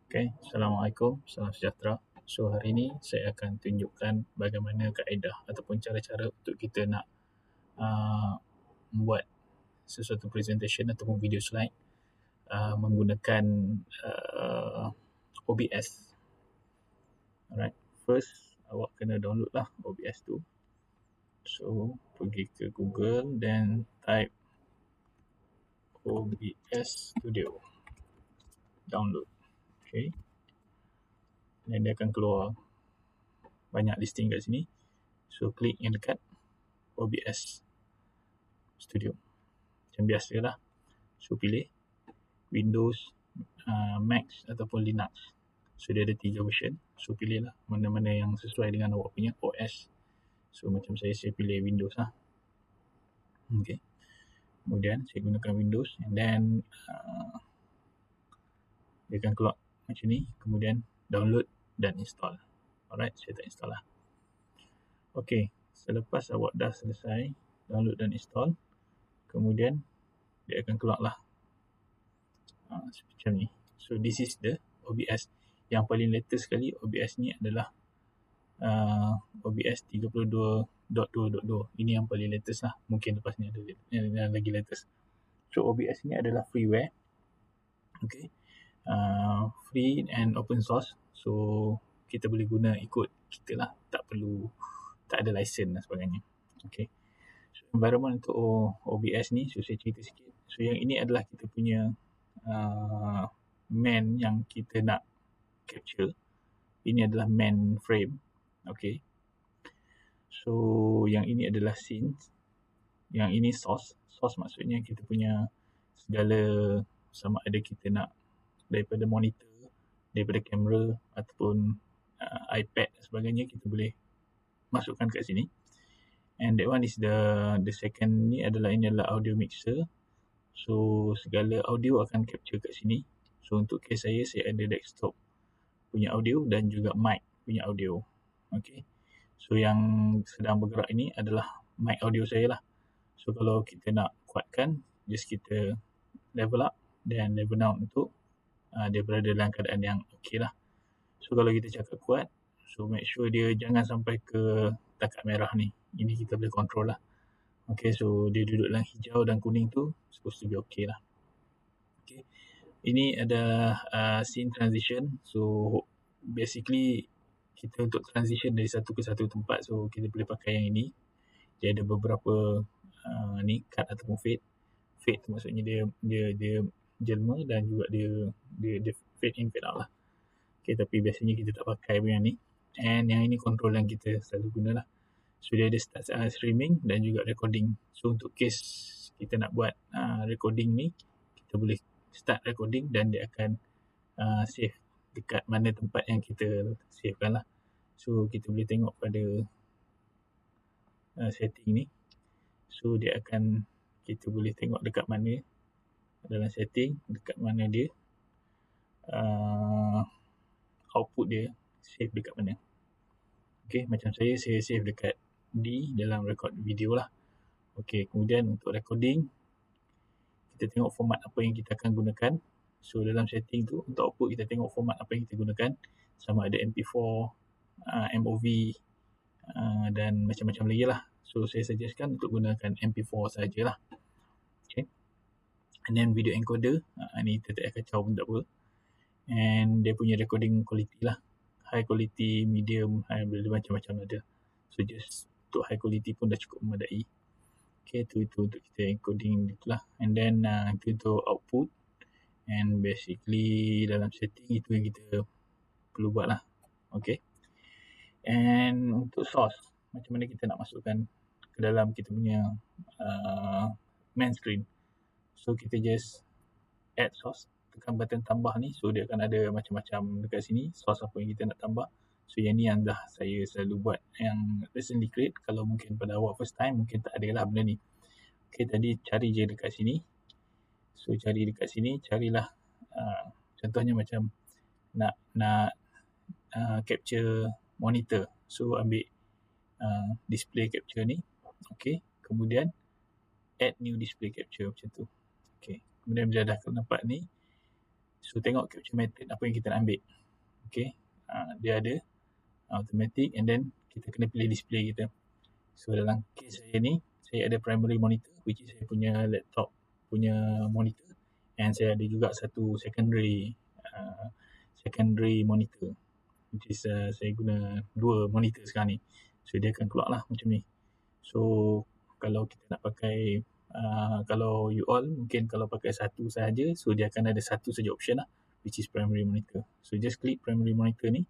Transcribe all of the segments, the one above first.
Okay, Assalamualaikum, salam sejahtera. So hari ini saya akan tunjukkan bagaimana kaedah ataupun cara-cara untuk kita nak membuat sesuatu presentation ataupun video slide menggunakan OBS. Alright, first awak kena download lah OBS tu. So pergi ke Google dan type OBS Studio, download. Okay, dan dia akan keluar banyak listing kat sini. So klik yang dekat OBS Studio macam biasalah. So pilih Windows, Mac ataupun Linux. So dia ada 3 version. So pilih lah mana-mana yang sesuai dengan awak punya OS. So macam saya pilih Windows lah. Okay, kemudian saya gunakan Windows and then dia akan keluar macam ni. Kemudian download dan install. Alright, saya tak install lah. Okay, selepas awak dah selesai download dan install, kemudian dia akan keluar lah macam ni. So this is the OBS. Yang paling latest sekali OBS ni adalah OBS 32.2.2. Ini yang paling latest lah. Mungkin lepas ni ada yang lagi latest. So OBS ni adalah freeware. Okay, free and open source. So kita boleh guna ikut kita lah, tak ada license dan sebagainya. Okay, so environment untuk OBS ni, so saya cerita sikit. So yang ini adalah kita punya main yang kita nak capture. Ini adalah main frame. Okay, so yang ini adalah scenes, yang ini source. Source maksudnya kita punya segala, sama ada kita nak daripada monitor, daripada kamera ataupun iPad dan sebagainya, kita boleh masukkan kat sini. And that one is the second ni adalah, ini adalah audio mixer. So segala audio akan capture kat sini. So untuk case saya ada desktop punya audio dan juga mic punya audio. Okay, so yang sedang bergerak ini adalah mic audio saya lah. So kalau kita nak kuatkan, just kita level up dan level down untuk dia berada dalam keadaan yang okay lah. So kalau kita cakap kuat, so make sure dia jangan sampai ke takat merah ni. Ini kita boleh control lah. Okay, so dia duduk dalam hijau dan kuning tu supposed to be okay lah. Okay, ini ada scene transition. So basically kita untuk transition dari satu ke satu tempat, so kita boleh pakai yang ini. Dia ada beberapa ni cut ataupun fade. Fade tu maksudnya dia jelma dan juga dia fade in fade out lah. Okay, tapi biasanya kita tak pakai yang ni. And yang ini control yang kita selalu guna lah. So dia ada start streaming dan juga recording. So untuk case kita nak buat recording ni, kita boleh start recording dan dia akan save dekat mana tempat yang kita savekan lah. So kita boleh tengok pada setting ni. So dia akan, kita boleh tengok dekat mana dalam setting, dekat mana dia output dia save dekat mana. Okay, macam saya save dekat D dalam record video lah. Okay, kemudian untuk recording, kita tengok format apa yang kita akan gunakan. So dalam setting tu, untuk output kita tengok format apa yang kita gunakan. Sama ada MP4, MOV dan macam-macam lagi lah. So saya suggestkan untuk gunakan MP4 sajalah. Okay, and then video encoder, ni tak kacau pun tak apa. And dia punya recording quality lah, high quality, medium, high, macam-macam ada. So just untuk high quality pun dah cukup memadai. Okay, itu untuk kita encoding itulah. And then itu untuk output. And basically dalam setting itu yang kita perlu buat lah. Okay, and untuk source, macam mana kita nak masukkan ke dalam kita punya main screen. So kita just add source, tekan button tambah ni. So dia akan ada macam-macam dekat sini, source apa yang kita nak tambah. So yang ni yang dah saya selalu buat, yang recently create. Kalau mungkin pada awak first time, mungkin tak ada lah benda ni. Okay, tadi cari je dekat sini. So cari dekat sini, carilah contohnya macam nak capture monitor. So ambil display capture ni. Okay, kemudian add new display capture macam tu. Okay, kemudian bila dah nampak ni, So tengok capture method apa yang kita nak ambil. Okay, dia ada automatic, and then kita kena pilih display kita. So dalam case saya ni, saya ada primary monitor, which is saya punya laptop punya monitor, and saya ada juga satu secondary monitor, which is saya guna 2 monitor sekarang ni. So dia akan keluar lah macam ni. So kalau kita nak pakai kalau you all mungkin kalau pakai satu sahaja, so dia akan ada satu saja option lah, which is primary monitor. So just click primary monitor ni,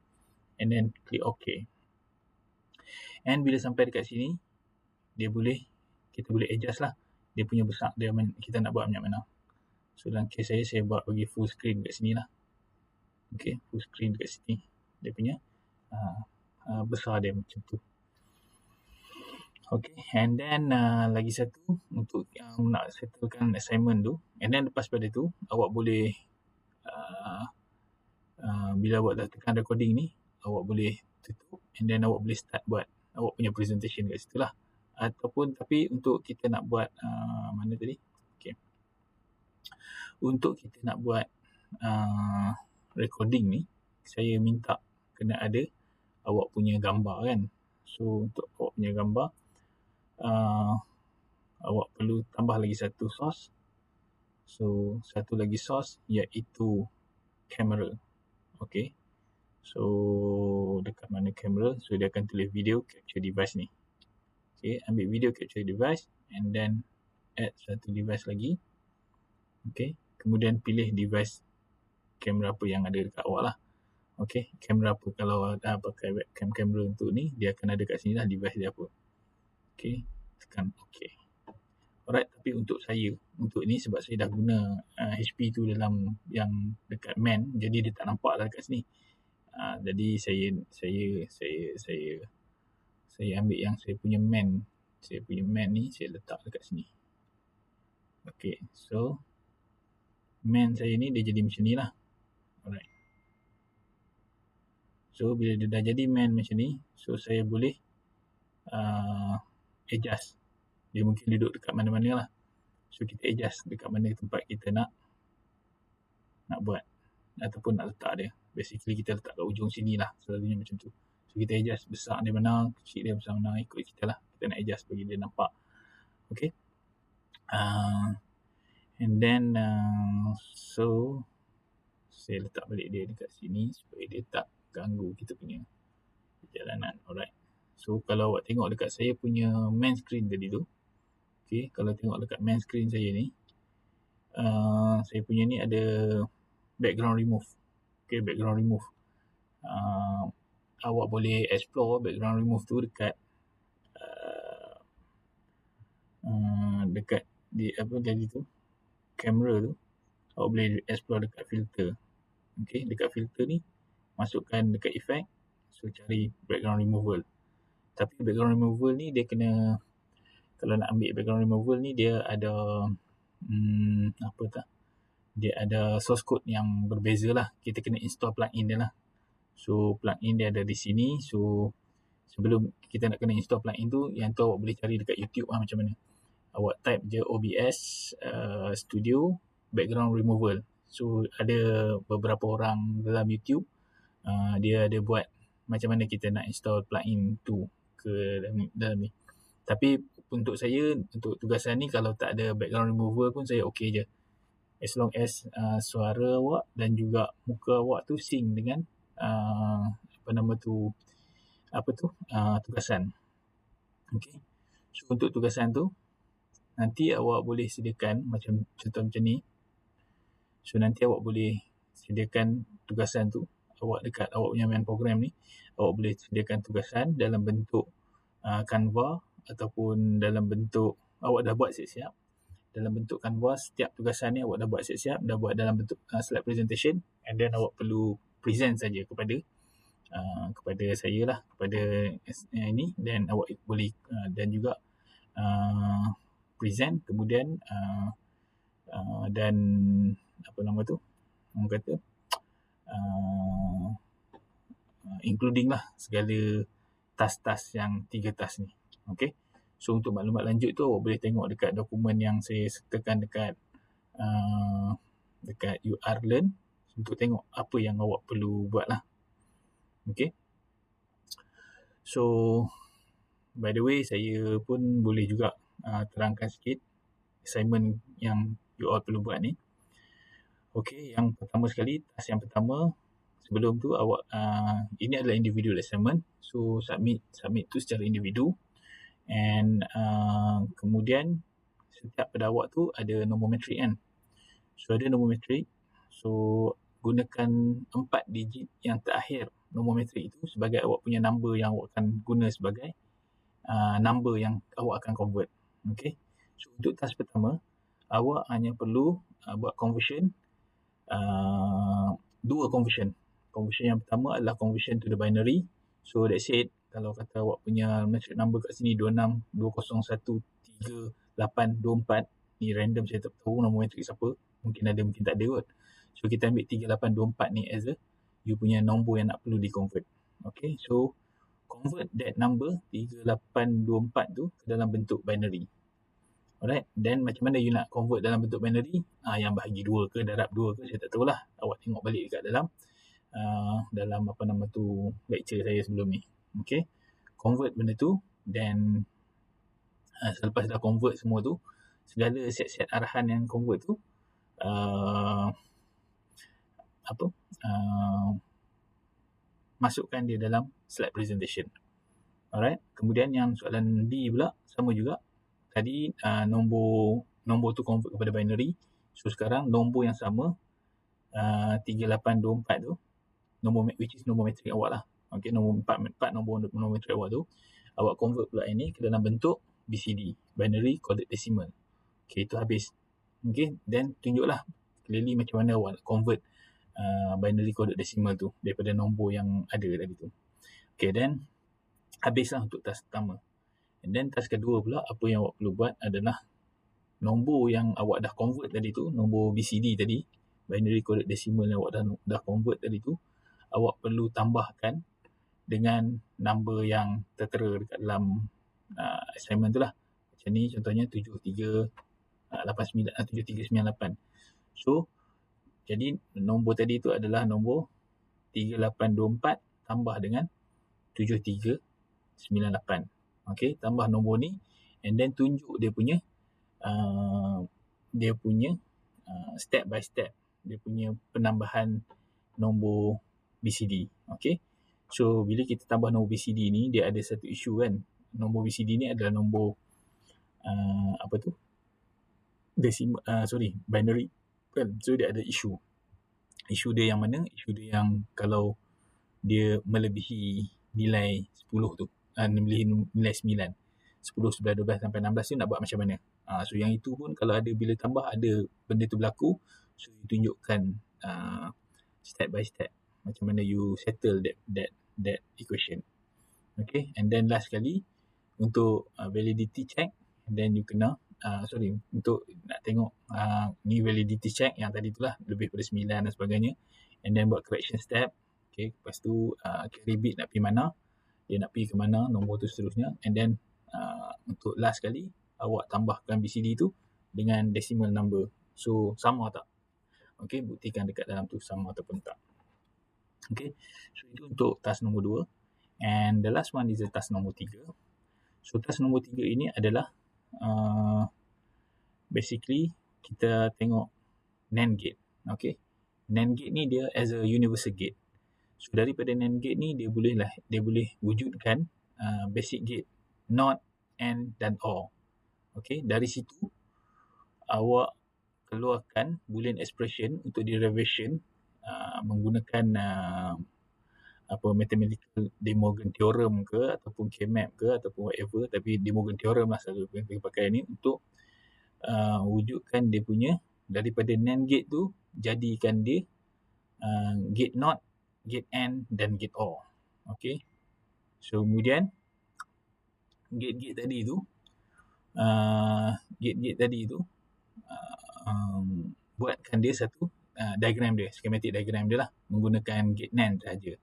and then click OK. And bila sampai dekat sini, kita boleh adjust lah dia punya besar, kita nak buat banyak mana. So dalam case saya buat bagi full screen dekat sini lah. Okay, full screen dekat sini. Dia punya besar dia macam tu. Okay, and then lagi satu untuk yang nak settlekan assignment tu, and then lepas pada tu awak boleh bila awak dah tekan recording ni, awak boleh tutup, and then awak boleh start buat awak punya presentation kat situ lah. Ataupun tapi untuk kita nak buat mana tadi? Okay. Untuk kita nak buat recording ni, saya minta kena ada awak punya gambar kan. So untuk awak punya gambar, awak perlu tambah lagi satu source. So satu lagi source iaitu kamera. Okay. So dekat mana kamera? So dia akan tulis video capture device ni. Okay, ambil video capture device, and then add satu device lagi. Okay, kemudian pilih device kamera apa yang ada dekat awak lah. Okay, kamera apa, kalau dah pakai webcam kamera untuk ni, dia akan ada kat sini lah device dia apa. Okay, tekan OK. Alright, tapi untuk ni sebab saya dah guna HP tu dalam yang dekat main, jadi dia tak nampak lah dekat sini. Jadi saya ambil yang saya punya main ni, saya letak dekat sini. Okay, so main saya ni dia jadi macam ni lah. Alright. So bila dia dah jadi main macam ni, so saya boleh adjust. Dia mungkin duduk dekat mana-mana lah. So kita adjust dekat mana tempat kita nak buat ataupun nak letak dia. Basically kita letak kat ujung sini lah, selalunya macam tu. So kita adjust besar dia mana, kecil dia besar mana, ikut kita lah. Kita nak adjust bagi dia nampak. Okay. And then so saya letak balik dia dekat sini supaya dia tak ganggu kita punya perjalanan. Alright. So kalau awak tengok dekat saya punya main screen tadi tu, okay, kalau tengok dekat main screen saya ni, saya punya ni ada background remove. Okay, background remove. Awak boleh explore background remove tu dekat di apa tadi tu, kamera tu. Awak boleh explore dekat filter. Okay, dekat filter ni masukkan dekat effect, so cari background removal. Tapi background removal ni dia kena, kalau nak ambil background removal ni dia ada dia ada source code yang berbeza lah. Kita kena install plugin dia lah. So plugin dia ada di sini. So sebelum kita nak kena install plugin tu, yang tu awak boleh cari dekat YouTube lah macam mana. Awak type je OBS Studio background removal. So ada beberapa orang dalam YouTube, dia ada buat macam mana kita nak install plugin tu ke dalam ni. Tapi untuk saya, untuk tugasan ni, kalau tak ada background removal pun saya okey je. As long as suara awak dan juga muka awak tu sync dengan tugasan. Okay. So untuk tugasan tu, nanti awak boleh sediakan macam contoh macam ni. So nanti awak boleh sediakan tugasan tu, awak dekat awak punya main program ni, awak boleh sediakan tugasan dalam bentuk Canva ataupun dalam bentuk awak dah buat siap-siap. Dalam bentuk Canva, setiap tugasan ni awak dah buat siap-siap, dah buat dalam bentuk slide presentation, and then awak perlu present saja kepada saya lah, kepada ini, dan awak boleh dan juga present, kemudian dan apa nama tu, orang kata including lah segala task-task yang 3 task ni. Okay. So untuk maklumat lanjut tu awak boleh tengok dekat dokumen yang saya sertakan dekat UR Learn. untuk tengok apa yang awak perlu buat lah. Okay. So, by the way, saya pun boleh juga terangkan sikit assignment yang you all perlu buat ni. Okay, yang pertama sekali, task yang pertama, sebelum tu awak, ini adalah individual assignment. So, submit tu secara individu. And kemudian, setiap pada awak tu ada nombor metrik kan. So, ada nombor metrik. So, gunakan 4 digit yang terakhir nombor metrik itu sebagai awak punya number yang awak akan guna sebagai number yang awak akan convert. Okay. So, untuk task pertama, awak hanya perlu buat conversion, 2 conversion. Conversion yang pertama adalah conversion to the binary. So, that's it. Kalau kata awak punya metric number kat sini 26, 201, 3824. Ni random, saya tak tahu nombor metrik siapa. Mungkin ada, mungkin tak ada kot. So, kita ambil 3824 ni as a you punya nombor yang nak perlu di-convert. Okay, so convert that number 3824 tu ke dalam bentuk binary. Alright, then macam mana you nak convert dalam bentuk binary? Yang bahagi 2 ke, darab 2 ke, saya tak tahulah. Awak tengok balik dekat dalam apa nama tu, lecture saya sebelum ni. Okay, convert benda tu, then selepas dah convert semua tu, segala set-set arahan yang convert tu, masukkan dia dalam slide presentation. Alright, kemudian yang soalan D pula, sama juga. Tadi nombor tu convert kepada binary. So, sekarang nombor yang sama, 3824 tu, which is nombor metrik awak lah. Okay, nombor 4 nombor metrik awak tu, awak convert pula ini ke dalam bentuk BCD, binary coded decimal. Okay, itu habis. Okay, then tunjuklah clearly macam mana awak convert binary coded decimal tu daripada nombor yang ada tadi tu. Okay, then habislah untuk task pertama. And then task kedua pula, apa yang awak perlu buat adalah nombor yang awak dah convert tadi tu, nombor BCD tadi, binary coded decimal yang awak dah convert tadi tu, awak perlu tambahkan dengan number yang tertera dekat dalam assignment tu lah. Macam ni contohnya 7398. So, jadi nombor tadi tu adalah nombor 3824 tambah dengan 7398. Okay, tambah nombor ni and then tunjuk dia punya step by step, dia punya penambahan nombor BCD. Okay, so bila kita tambah nombor BCD ni, dia ada satu isu kan. Nombor BCD ni adalah nombor binary kan. So, dia ada isu dia yang mana? Isu dia yang kalau dia melebihi nilai 10 tu, melebihi nilai 9, 10, 11, 12 sampai 16 tu nak buat macam mana. So, yang itu pun kalau ada, bila tambah ada benda tu berlaku, so you tunjukkan step by step macam mana you settle that equation. Okay, and then last sekali untuk validity check, and then you kena untuk nak tengok ni validity check yang tadi tu lah, lebih pada 9 dan sebagainya, and then buat correction step. Okay, lepas tu carry bit nak pergi mana, dia nak pergi ke mana, nombor tu seterusnya, and then untuk last kali awak tambahkan BCD tu dengan decimal number. So, sama tak? Okay, buktikan dekat dalam tu sama ataupun tak. Okay, so itu untuk task nombor 2. And the last one is the task nombor 3. So, task nombor 3 ini adalah basically kita tengok NAND gate. Okay, NAND gate ni dia as a universal gate. So, daripada NAND gate ni dia boleh wujudkan basic gate, NOT, AND dan OR. Okay, dari situ awak keluarkan boolean expression untuk derivation menggunakan mathematical De Morgan theorem ke ataupun K-map ke ataupun whatever, tapi De Morgan theorem lah selalu yang kita pakai ni untuk wujudkan dia punya daripada NAND gate tu, jadikan dia gate NOT, gate AND dan gate OR. Okay, so kemudian gate-gate tadi tu buatkan dia satu diagram dia, schematic diagram dia lah, menggunakan gate NAND sahaja.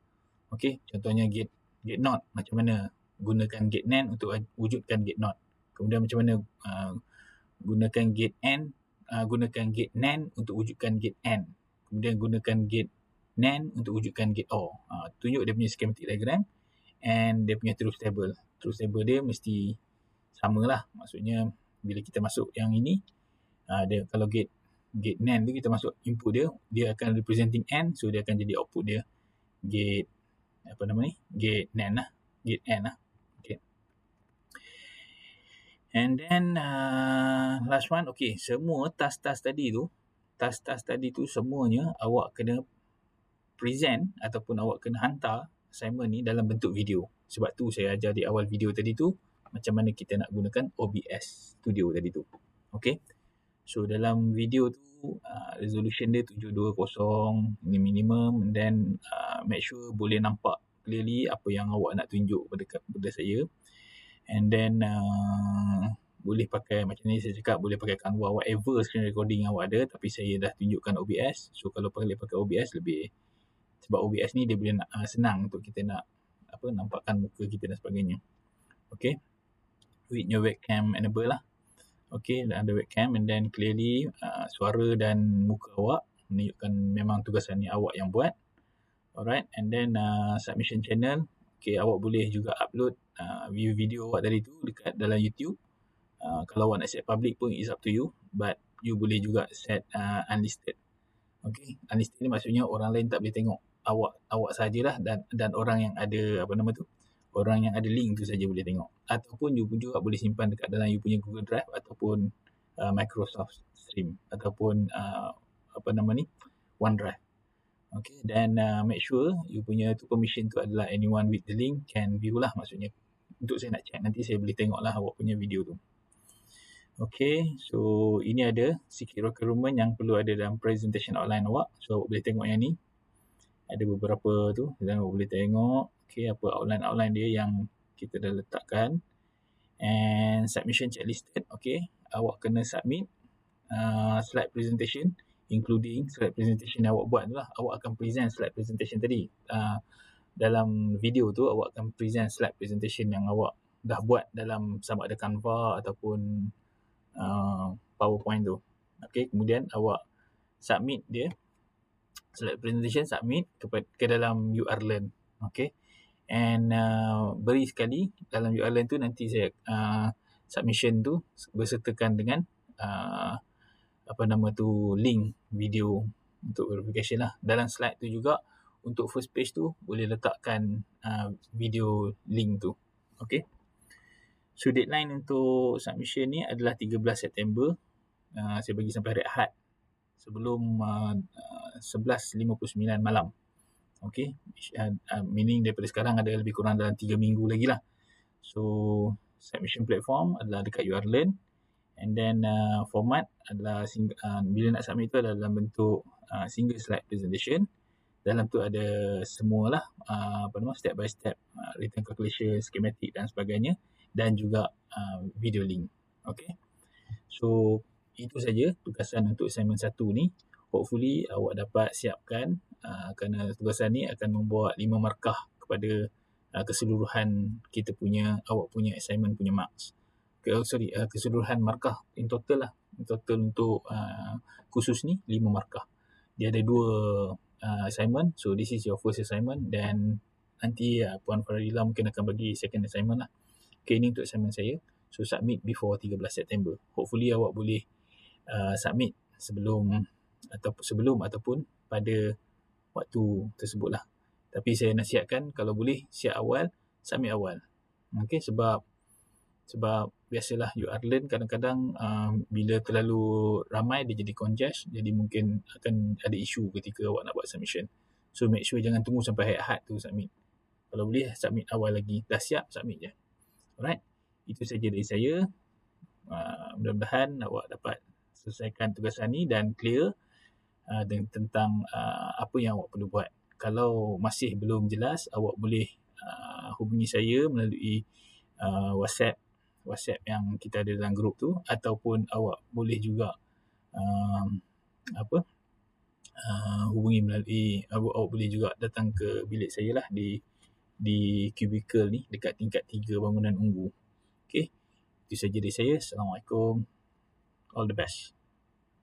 Okay, contohnya gate NOT, macam mana gunakan gate NAND untuk wujudkan gate NOT. Kemudian macam mana gunakan gate NAND untuk wujudkan gate AND. kemudian gunakan gate NAND untuk wujudkan gate OR. Tunjuk dia punya schematic diagram and dia punya truth table. Truth table dia mesti samalah. Maksudnya bila kita masuk yang ini, dia kalau gate NAND tu kita masuk input dia akan representing AND, so dia akan jadi output dia gate gate NAND lah, gate AND lah. Okay. And then last one, okay, semua task-task tadi tu semuanya awak kena present ataupun awak kena hantar assignment ni dalam bentuk video. Sebab tu saya ajar di awal video tadi tu macam mana kita nak gunakan OBS Studio tadi tu. Okay. So dalam video tu resolution dia 720 ni minimum, and then make sure boleh nampak clearly apa yang awak nak tunjuk kepada saya. And then boleh pakai, macam ni saya cakap, boleh pakai Canva, whatever screen recording awak ada, tapi saya dah tunjukkan OBS. So kalau boleh pakai OBS lebih, sebab OBS ni dia boleh senang untuk kita nak nampakkan muka kita dan sebagainya. Okay, with your webcam enable lah. Okay, ada webcam, and then clearly suara dan muka awak menunjukkan memang tugasan ni awak yang buat. Alright, and then submission channel. Okay, awak boleh juga upload video awak tadi tu dekat dalam YouTube. Kalau awak nak set public pun is up to you, but you boleh juga set unlisted. Okay, unlisted ni maksudnya orang lain tak boleh tengok, awak sajalah dan orang yang ada orang yang ada link tu saja boleh tengok. Ataupun you pun juga boleh simpan dekat dalam you punya Google Drive ataupun Microsoft Stream ataupun OneDrive. Okay, dan make sure you punya tu permission tu adalah anyone with the link can view lah, maksudnya untuk saya nak check nanti saya boleh tengok lah awak punya video tu. Okay, so ini ada sikit requirement yang perlu ada dalam presentation outline awak. So awak boleh tengok yang ni, ada beberapa tu dan awak boleh tengok okay, apa outline dia yang kita dah letakkan. And submission checklisted. Okay, awak kena submit slide presentation, including slide presentation yang awak buat tu lah. Awak akan present slide presentation tadi. Dalam video tu awak akan present slide presentation yang awak dah buat dalam sama ada Canva ataupun PowerPoint tu. Okay, kemudian awak submit dia, slide presentation, submit ke dalam URLearn. Okay, and beri sekali dalam URLearn tu nanti saya submission tu bersertakan dengan link video untuk verification lah. Dalam slide tu juga untuk first page tu boleh letakkan video link tu. Okay, so deadline untuk submission ni adalah 13 September. Saya bagi sampai hari Ahad sebelum 11.59 malam. Okay, meaning daripada sekarang ada lebih kurang dalam 3 minggu lagi lah. So submission platform adalah dekat URLearn, and then format adalah bila nak submit tu adalah dalam bentuk single slide presentation. Dalam tu ada semualah step by step return calculation, schematic dan sebagainya, dan juga video link. Okay, so itu saja tugasan untuk assignment 1 ni. Hopefully awak dapat siapkan kerana tugasan ni akan membawa 5 markah kepada keseluruhan kita punya, awak punya assignment punya marks. Keseluruhan markah in total lah. In total untuk khusus ni 5 markah. Dia ada 2 assignment. So this is your first assignment, dan nanti Puan Faradila mungkin akan bagi second assignment lah. Okay, ini untuk assignment saya. So submit before 13 September. Hopefully awak boleh submit sebelum ataupun pada waktu tersebut lah. Tapi saya nasihatkan kalau boleh siap awal, submit awal. Okay, sebab biasalah URLearn kadang-kadang bila terlalu ramai dia jadi congest, jadi mungkin akan ada isu ketika awak nak buat submission. So make sure jangan tunggu sampai hari Ahad tu submit. Kalau boleh submit awal lagi. Dah siap, submit je. Alright, itu saja dari saya. Mudah-mudahan awak dapat selesaikan tugasan ni dan clear tentang apa yang awak perlu buat. Kalau masih belum jelas, awak boleh hubungi saya melalui WhatsApp yang kita ada dalam grup tu, ataupun awak boleh juga hubungi melalui awak boleh juga datang ke bilik saya lah di cubicle ni dekat tingkat 3 bangunan Ungu. Okay, itu saja dari saya. Assalamualaikum, all the best.